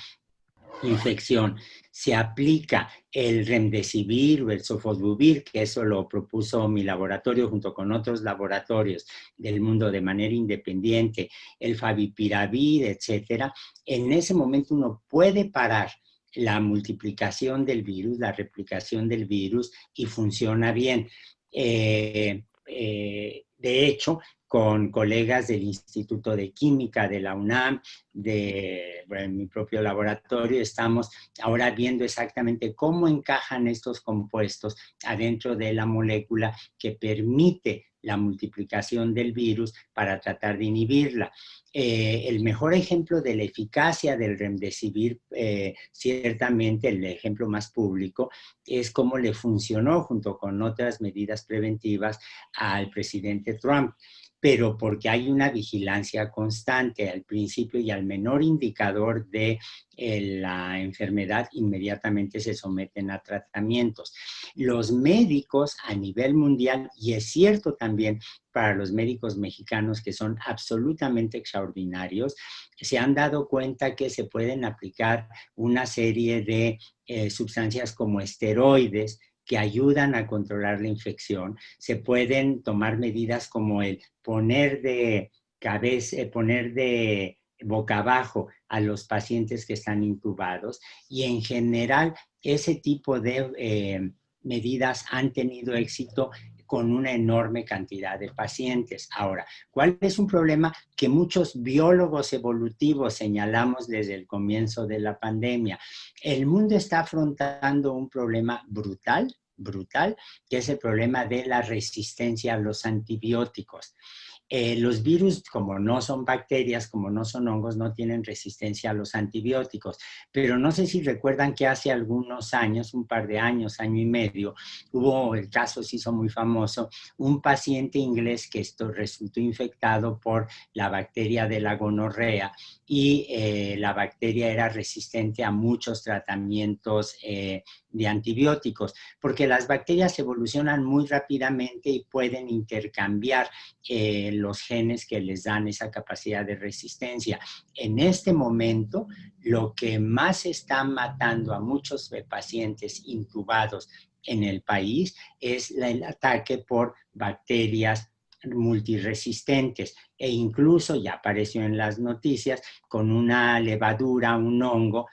Speaker 1: infección, se aplica el remdesivir o el sofosbuvir, que eso lo propuso mi laboratorio junto con otros laboratorios del mundo de manera independiente, el favipiravir, etcétera. En ese momento uno puede parar la multiplicación del virus, la replicación del virus, y funciona bien. De hecho, con colegas del Instituto de Química de la UNAM, en mi propio laboratorio, estamos ahora viendo exactamente cómo encajan estos compuestos adentro de la molécula que permite la multiplicación del virus para tratar de inhibirla. El mejor ejemplo de la eficacia del remdesivir, ciertamente el ejemplo más público, es cómo le funcionó junto con otras medidas preventivas al presidente Trump, pero porque hay una vigilancia constante al principio y al menor indicador de la enfermedad, inmediatamente se someten a tratamientos. Los médicos a nivel mundial, y es cierto también para los médicos mexicanos que son absolutamente extraordinarios, se han dado cuenta que se pueden aplicar una serie de sustancias como esteroides que ayudan a controlar la infección. Se pueden tomar medidas como el poner de boca abajo a los pacientes que están intubados, y en general ese tipo de medidas han tenido éxito con una enorme cantidad de pacientes. Ahora, ¿cuál es un problema que muchos biólogos evolutivos señalamos desde el comienzo de la pandemia? El mundo está afrontando un problema brutal brutal, que es el problema de la resistencia a los antibióticos. Los virus, como no son bacterias, como no son hongos, no tienen resistencia a los antibióticos. Pero no sé si recuerdan que hace algunos años, un par de años, año y medio, hubo, el caso se hizo muy famoso, un paciente inglés que resultó infectado por la bacteria de la gonorrea y la bacteria era resistente a muchos tratamientos de antibióticos, porque las bacterias evolucionan muy rápidamente y pueden intercambiar los genes que les dan esa capacidad de resistencia. En este momento, lo que más está matando a muchos pacientes intubados en el país es el ataque por bacterias multiresistentes e incluso ya apareció en las noticias con una levadura, un hongo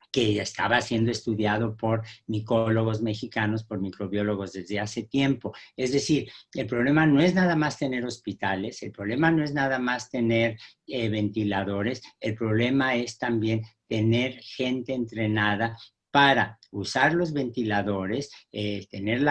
Speaker 1: que estaba siendo estudiado por micólogos mexicanos, por microbiólogos desde hace tiempo. Es decir, el problema no es nada más tener hospitales, el problema no es nada más tener ventiladores, el problema es también tener gente entrenada para usar los ventiladores, tener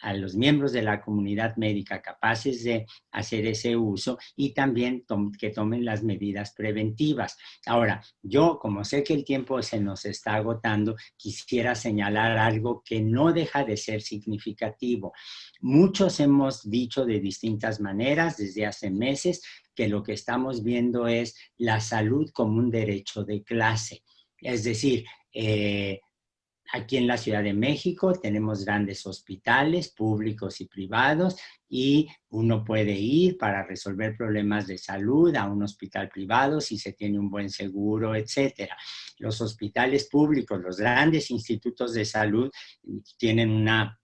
Speaker 1: a los miembros de la comunidad médica capaces de hacer ese uso y también que tomen las medidas preventivas. Ahora, yo, como sé que el tiempo se nos está agotando, quisiera señalar algo que no deja de ser significativo. Muchos hemos dicho de distintas maneras desde hace meses que lo que estamos viendo es la salud como un derecho de clase. Es decir, aquí en la Ciudad de México tenemos grandes hospitales públicos y privados y uno puede ir para resolver problemas de salud a un hospital privado si se tiene un buen seguro, etcétera. Los hospitales públicos, los grandes institutos de salud tienen una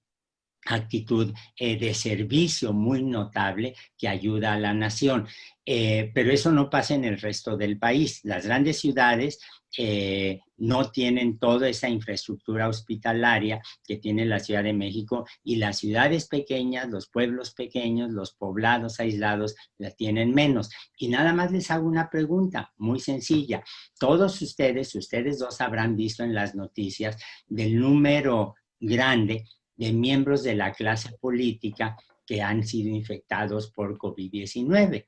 Speaker 1: actitud de servicio muy notable que ayuda a la nación. Pero eso no pasa en el resto del país. Las grandes ciudades no tienen toda esa infraestructura hospitalaria que tiene la Ciudad de México y las ciudades pequeñas, los pueblos pequeños, los poblados aislados la tienen menos. Y nada más les hago una pregunta muy sencilla. Todos ustedes dos habrán visto en las noticias del número grande de miembros de la clase política que han sido infectados por COVID-19,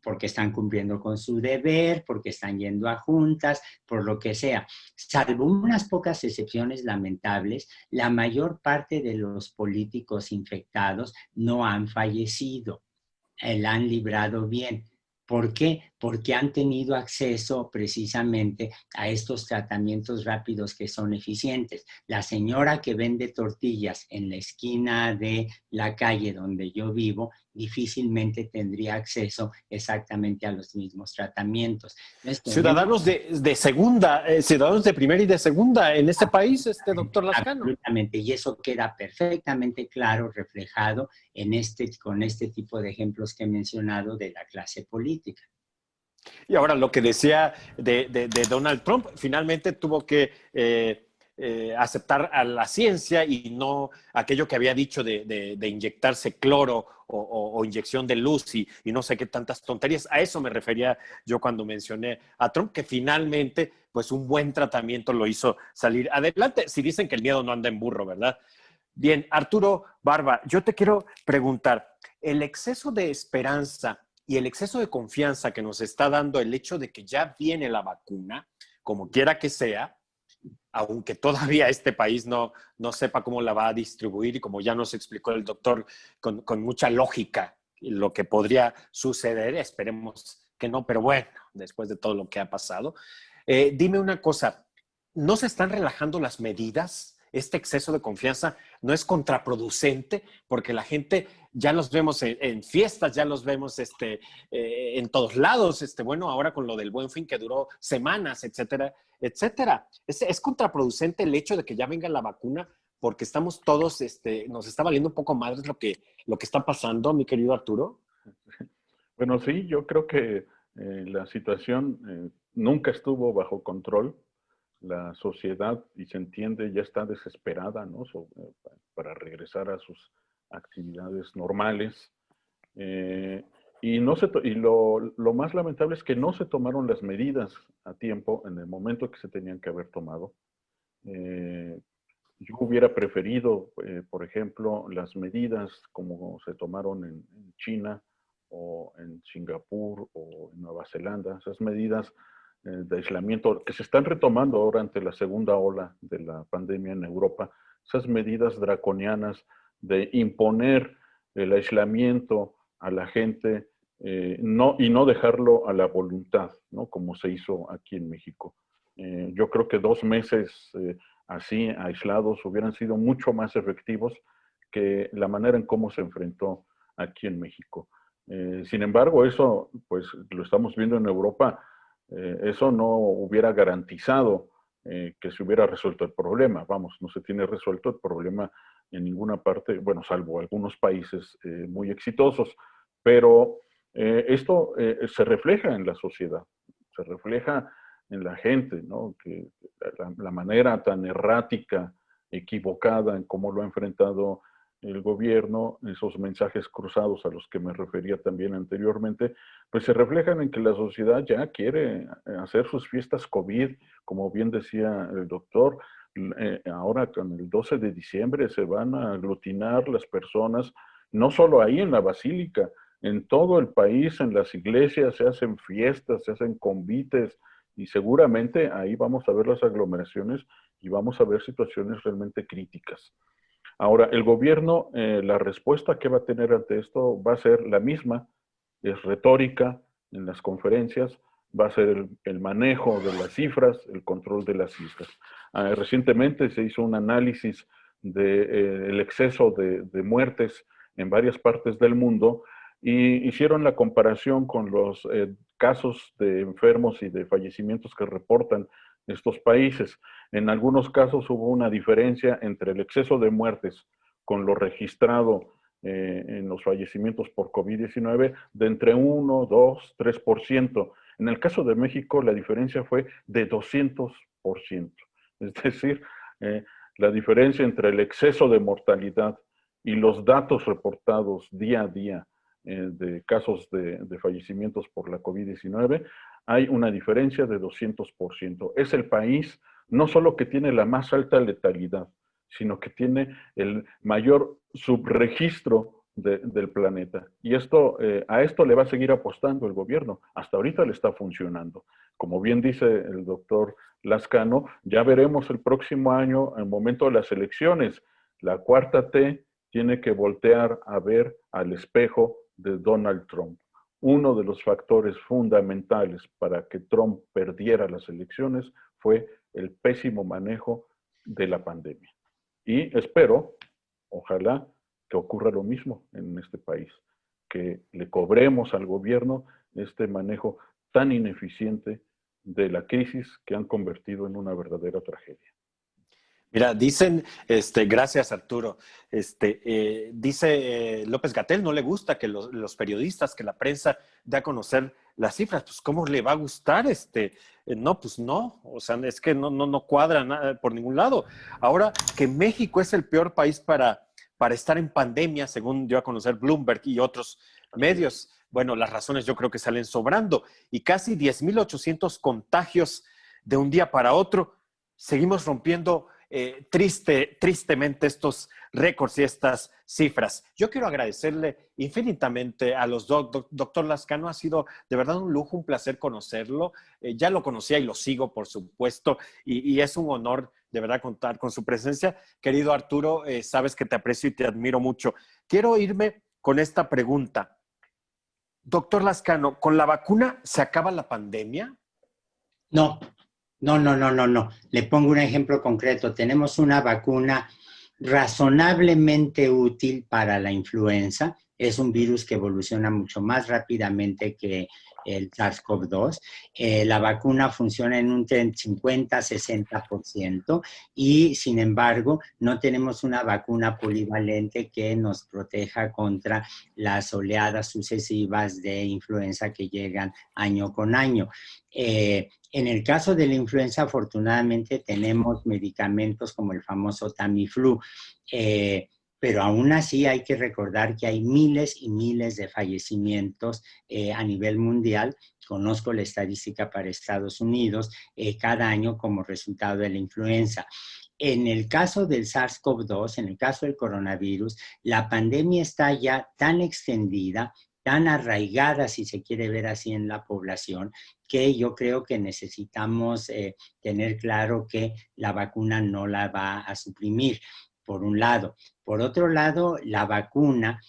Speaker 1: porque están cumpliendo con su deber, porque están yendo a juntas, por lo que sea. Salvo unas pocas excepciones lamentables, la mayor parte de los políticos infectados no han fallecido, la han librado bien. ¿Por qué? Porque han tenido acceso precisamente a estos tratamientos rápidos que son eficientes. La señora que vende tortillas en la esquina de la calle donde yo vivo difícilmente tendría acceso exactamente a los mismos tratamientos.
Speaker 3: Ciudadanos de segunda, ciudadanos de primera y de segunda en este país, doctor Lascano.
Speaker 1: Absolutamente, y eso queda perfectamente claro, reflejado en con este tipo de ejemplos que he mencionado de la clase política.
Speaker 3: Y ahora lo que decía de Donald Trump, finalmente tuvo que aceptar a la ciencia y no aquello que había dicho de inyectarse cloro o inyección de luz y no sé qué tantas tonterías. A eso me refería yo cuando mencioné a Trump, que finalmente pues un buen tratamiento lo hizo salir adelante. Si dicen que el miedo no anda en burro, ¿verdad? Bien, Arturo Barba, yo te quiero preguntar, el exceso de esperanza y el exceso de confianza que nos está dando el hecho de que ya viene la vacuna, como quiera que sea, aunque todavía este país no sepa cómo la va a distribuir y como ya nos explicó el doctor con mucha lógica lo que podría suceder, esperemos que no, pero bueno, después de todo lo que ha pasado. Dime una cosa, ¿no se están relajando las medidas? Este exceso de confianza no es contraproducente porque la gente ya los vemos en fiestas, ya los vemos en todos lados, bueno, ahora con lo del Buen Fin que duró semanas, etcétera, etcétera. ¿Es contraproducente el hecho de que ya venga la vacuna porque estamos todos, nos está valiendo un poco más lo que está pasando, mi querido Arturo?
Speaker 2: Bueno, sí, yo creo que la situación nunca estuvo bajo control. La sociedad, y se entiende, ya está desesperada, ¿no? Para regresar a sus actividades normales. Y lo más lamentable es que no se tomaron las medidas a tiempo en el momento que se tenían que haber tomado. Yo hubiera preferido, por ejemplo, las medidas como se tomaron en China o en Singapur o en Nueva Zelanda, esas medidas de aislamiento que se están retomando ahora ante la segunda ola de la pandemia en Europa, esas medidas draconianas de imponer el aislamiento a la gente y no dejarlo a la voluntad, ¿no? Como se hizo aquí en México. Yo creo que 2 meses así, aislados, hubieran sido mucho más efectivos que la manera en cómo se enfrentó aquí en México. Sin embargo, eso, pues lo estamos viendo en Europa, eso no hubiera garantizado que se hubiera resuelto el problema. Vamos, no se tiene resuelto el problema en ninguna parte, bueno, salvo algunos países muy exitosos, pero esto se refleja en la sociedad, se refleja en la gente, ¿no? Que la manera tan errática, equivocada en cómo lo ha enfrentado el gobierno, esos mensajes cruzados a los que me refería también anteriormente, pues se reflejan en que la sociedad ya quiere hacer sus fiestas COVID, como bien decía el doctor. Ahora con el 12 de diciembre se van a aglutinar las personas, no solo ahí en la basílica, en todo el país, en las iglesias se hacen fiestas, se hacen convites, y seguramente ahí vamos a ver las aglomeraciones y vamos a ver situaciones realmente críticas. Ahora, el gobierno, la respuesta que va a tener ante esto va a ser la misma, es retórica en las conferencias, va a ser el manejo de las cifras, el control de las cifras. Recientemente se hizo un análisis del exceso de muertes en varias partes del mundo y hicieron la comparación con los casos de enfermos y de fallecimientos que reportan estos países. En algunos casos hubo una diferencia entre el exceso de muertes con lo registrado en los fallecimientos por COVID-19 de entre 1, 2, 3%. En el caso de México la diferencia fue de 200%. Es decir, la diferencia entre el exceso de mortalidad y los datos reportados día a día de casos de fallecimientos por la COVID-19, hay una diferencia de 200%. Es el país no solo que tiene la más alta letalidad, sino que tiene el mayor subregistro del planeta. Y a esto le va a seguir apostando el gobierno. Hasta ahorita le está funcionando. Como bien dice el doctor Lascano, ya veremos el próximo año, en el momento de las elecciones, la cuarta T tiene que voltear a ver al espejo de Donald Trump. Uno de los factores fundamentales para que Trump perdiera las elecciones fue el pésimo manejo de la pandemia. Y espero, ojalá, que ocurra lo mismo en este país, que le cobremos al gobierno este manejo tan ineficiente de la crisis que han convertido en una verdadera tragedia.
Speaker 3: Mira, dicen, gracias Arturo, dice López-Gatell, no le gusta que los periodistas, que la prensa dé a conocer las cifras. Pues ¿cómo le va a gustar? No, pues no, o sea, es que no cuadra nada por ningún lado. Ahora que México es el peor país para estar en pandemia, según dio a conocer Bloomberg y otros medios, bueno, las razones yo creo que salen sobrando, y casi 10,800 contagios de un día para otro. Seguimos rompiendo tristemente estos récords y estas cifras. Yo quiero agradecerle infinitamente a los doctor Lascano. Ha sido de verdad un lujo, un placer conocerlo. Ya lo conocía y lo sigo, por supuesto, y es un honor de verdad contar con su presencia. Querido Arturo, sabes que te aprecio y te admiro mucho. Quiero irme con esta pregunta. Doctor Lascano, ¿con la vacuna se acaba la pandemia?
Speaker 1: No. Le pongo un ejemplo concreto. Tenemos una vacuna razonablemente útil para la influenza. Es un virus que evoluciona mucho más rápidamente que el SARS-CoV-2. La vacuna funciona en un 50-60% y, sin embargo, no tenemos una vacuna polivalente que nos proteja contra las oleadas sucesivas de influenza que llegan año con año. En el caso de la influenza, afortunadamente, tenemos medicamentos como el famoso Tamiflu, pero aún así hay que recordar que hay miles y miles de fallecimientos a nivel mundial. Conozco la estadística para Estados Unidos cada año como resultado de la influenza. En el caso del SARS-CoV-2, en el caso del coronavirus, la pandemia está ya tan extendida, tan arraigada, si se quiere ver así, en la población, que yo creo que necesitamos tener claro que la vacuna no la va a suprimir, por un lado. Por otro lado, la vacuna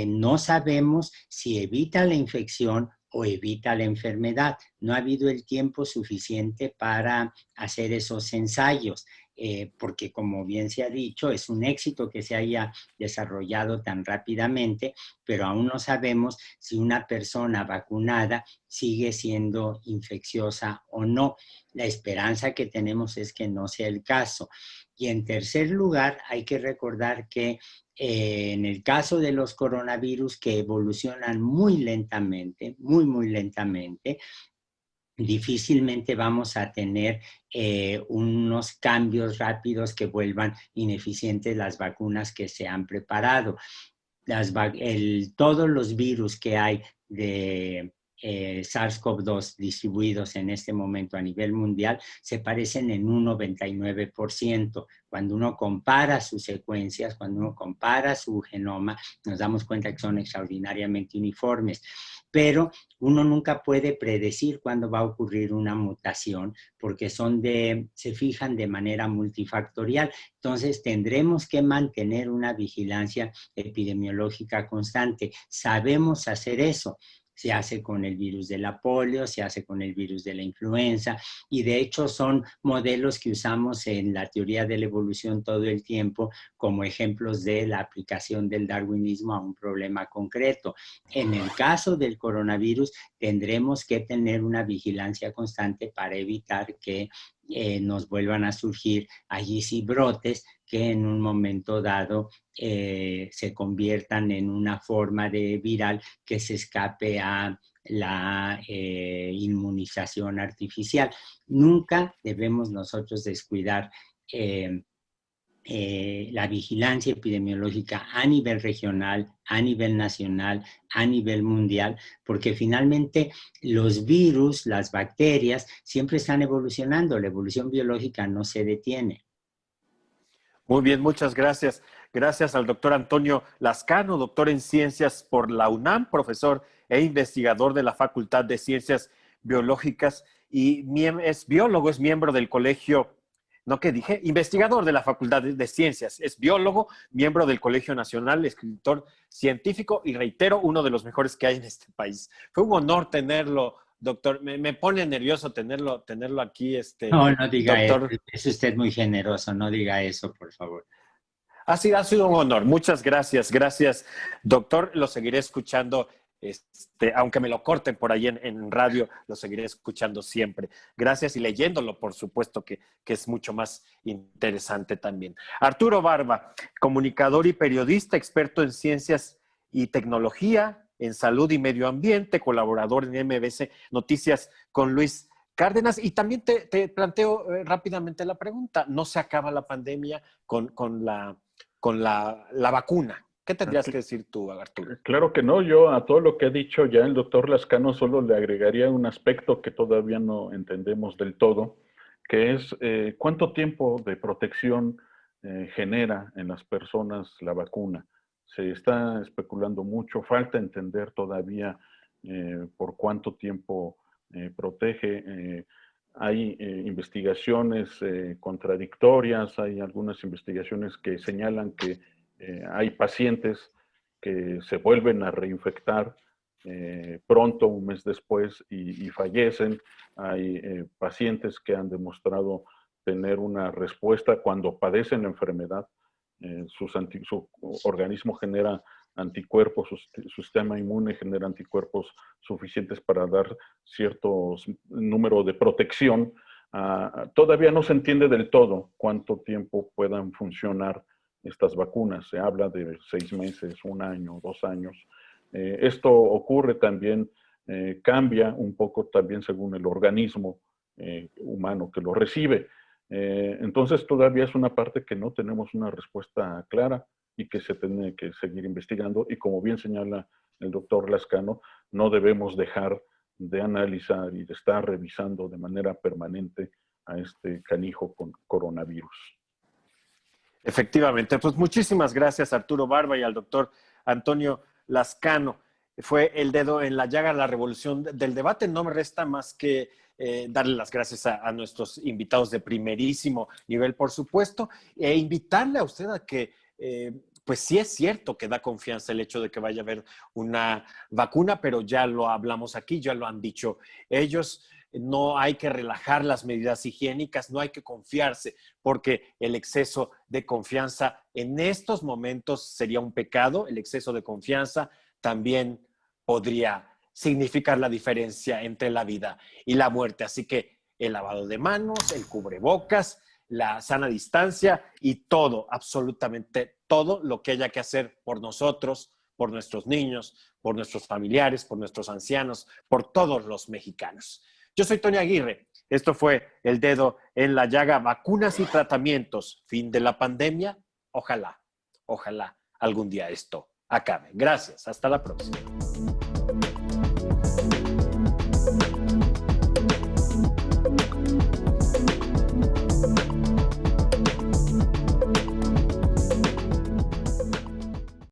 Speaker 1: no sabemos si evita la infección o evita la enfermedad. No ha habido el tiempo suficiente para hacer esos ensayos. Porque como bien se ha dicho, es un éxito que se haya desarrollado tan rápidamente, pero aún no sabemos si una persona vacunada sigue siendo infecciosa o no. La esperanza que tenemos es que no sea el caso. Y en tercer lugar, hay que recordar que en el caso de los coronavirus que evolucionan muy lentamente, muy lentamente, difícilmente vamos a tener unos cambios rápidos que vuelvan ineficientes las vacunas que se han preparado. Todos los virus que hay de SARS-CoV-2 distribuidos en este momento a nivel mundial se parecen en un 99%. Cuando uno compara sus secuencias, cuando uno compara su genoma, nos damos cuenta que son extraordinariamente uniformes. Pero uno nunca puede predecir cuándo va a ocurrir una mutación porque se fijan de manera multifactorial. Entonces tendremos que mantener una vigilancia epidemiológica constante. Sabemos hacer eso. Se hace con el virus de la polio, se hace con el virus de la influenza y de hecho son modelos que usamos en la teoría de la evolución todo el tiempo como ejemplos de la aplicación del darwinismo a un problema concreto. En el caso del coronavirus tendremos que tener una vigilancia constante para evitar que nos vuelvan a surgir allí sí brotes que en un momento dado se conviertan en una forma de viral que se escape a la inmunización artificial. Nunca debemos nosotros descuidar la vigilancia epidemiológica a nivel regional, a nivel nacional, a nivel mundial, porque finalmente los virus, las bacterias, siempre están evolucionando. La evolución biológica no se detiene.
Speaker 3: Muy bien, muchas gracias. Gracias al doctor Antonio Lascano, doctor en ciencias por la UNAM, profesor e investigador de la Facultad de Ciencias Biológicas y es biólogo, es miembro del colegio, ¿no qué dije? Investigador de la Facultad de Ciencias, es biólogo, miembro del Colegio Nacional, escritor científico y reitero, uno de los mejores que hay en este país. Fue un honor tenerlo, doctor. Me pone nervioso tenerlo aquí.
Speaker 1: No diga
Speaker 3: doctor.
Speaker 1: eso. Es usted muy generoso. No diga eso, por favor.
Speaker 3: Ha sido un honor. Muchas gracias. Gracias, doctor. Lo seguiré escuchando, aunque me lo corten por ahí en radio, lo seguiré escuchando siempre. Gracias y leyéndolo, por supuesto, que es mucho más interesante también. Arturo Barba, comunicador y periodista, experto en ciencias y tecnología, en salud y medio ambiente, colaborador en MBC Noticias con Luis Cárdenas. Y también te planteo rápidamente la pregunta, ¿no se acaba la pandemia con la vacuna? ¿Qué tendrías que decir tú, Arturo?
Speaker 2: Claro que no. Yo a todo lo que ha dicho ya el doctor Lascano solo le agregaría un aspecto que todavía no entendemos del todo, que es cuánto tiempo de protección genera en las personas la vacuna. Se está especulando mucho, falta entender todavía por cuánto tiempo protege. Hay investigaciones contradictorias, hay algunas investigaciones que señalan que hay pacientes que se vuelven a reinfectar pronto, un mes después, y fallecen. Hay pacientes que han demostrado tener una respuesta cuando padecen la enfermedad. Su organismo genera anticuerpos, su sistema inmune genera anticuerpos suficientes para dar cierto número de protección. Todavía no se entiende del todo cuánto tiempo puedan funcionar estas vacunas. Se habla de 6 meses, 1 año, 2 años. Esto ocurre también, cambia un poco también según el organismo humano que lo recibe. Entonces todavía es una parte que no tenemos una respuesta clara y que se tiene que seguir investigando. Y como bien señala el doctor Lascano, no debemos dejar de analizar y de estar revisando de manera permanente a este canijo con coronavirus.
Speaker 3: Efectivamente, pues muchísimas gracias Arturo Barba y al doctor Antonio Lascano. Fue el dedo en la llaga, la revolución del debate. No me resta más que darle las gracias a nuestros invitados de primerísimo nivel, por supuesto, e invitarle a usted a que, pues sí es cierto que da confianza el hecho de que vaya a haber una vacuna, pero ya lo hablamos aquí, ya lo han dicho ellos. No hay que relajar las medidas higiénicas, no hay que confiarse, porque el exceso de confianza en estos momentos sería un pecado. El exceso de confianza también podría significar la diferencia entre la vida y la muerte. Así que el lavado de manos, el cubrebocas, la sana distancia y todo, absolutamente todo lo que haya que hacer por nosotros, por nuestros niños, por nuestros familiares, por nuestros ancianos, por todos los mexicanos. Yo soy Tony Aguirre. Esto fue El Dedo en la Llaga, vacunas y tratamientos, fin de la pandemia. Ojalá algún día esto acabe. Gracias. Hasta la próxima.